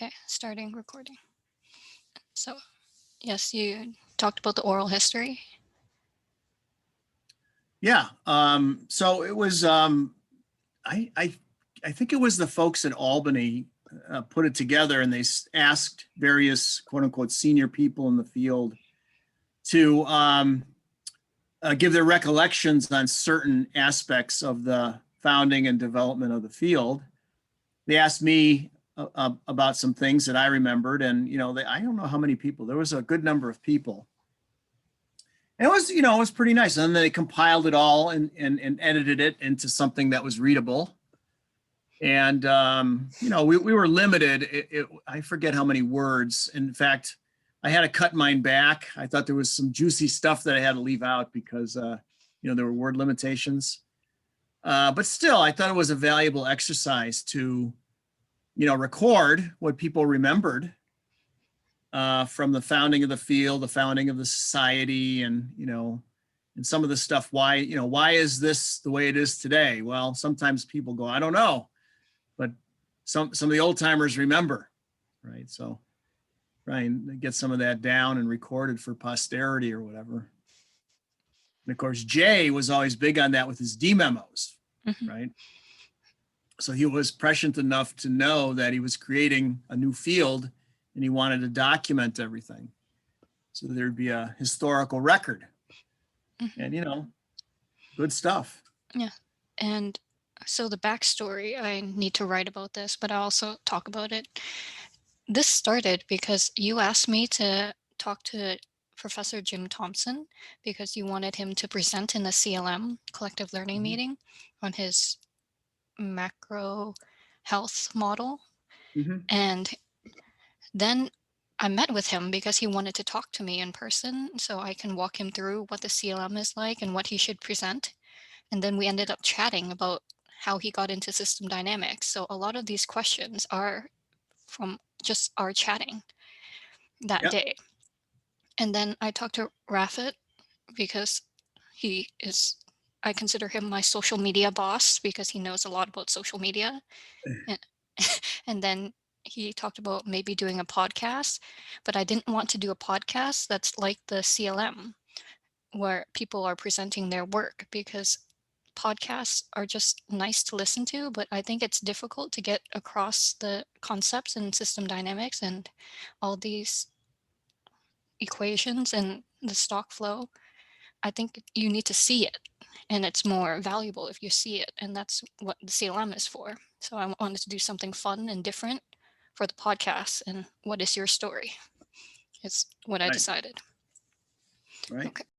Okay, starting recording. So, yes, you talked about the oral history. Yeah. So it was, I think it was the folks at Albany put it together, and they asked various quote unquote senior people in the field to give their recollections on certain aspects of the founding and development of the field. They asked me about some things that I remembered, and I don't know how many people. There was a good number of people. And it was, it was pretty nice. And then they compiled it all and edited it into something that was readable. And, we were limited. I forget how many words. In fact, I had to cut mine back. I thought there was some juicy stuff that I had to leave out because, there were word limitations. But still, I thought it was a valuable exercise to, record what people remembered from the founding of the field, the founding of the society, and and some of the stuff. Why is this the way it is today? Well, sometimes people go, I don't know, but some of the old timers remember, right? So try and get some of that down and recorded for posterity or whatever. And of course, Jay was always big on that with his D memos, right? So he was prescient enough to know that he was creating a new field, and he wanted to document everything so there'd be a historical record. And good stuff. Yeah. And so the backstory, I need to write about this, but I also talk about it. This started because you asked me to talk to Professor Jim Thompson because you wanted him to present in the CLM, collective learning meeting, on his macro health model. And then I met with him because he wanted to talk to me in person so I can walk him through what the CLM is like and what he should present. And then we ended up chatting about how he got into system dynamics. So a lot of these questions are from just our chatting that day. And then I talked to Rafit because I consider him my social media boss because he knows a lot about social media. And then he talked about maybe doing a podcast, but I didn't want to do a podcast that's like the CLM where people are presenting their work, because podcasts are just nice to listen to, but I think it's difficult to get across the concepts in system dynamics and all these equations and the stock flow. I think you need to see it, and it's more valuable if you see it, and that's what the CLM is for. So I wanted to do something fun and different for the podcast. And what is your story? It's what I decided. Right. Okay.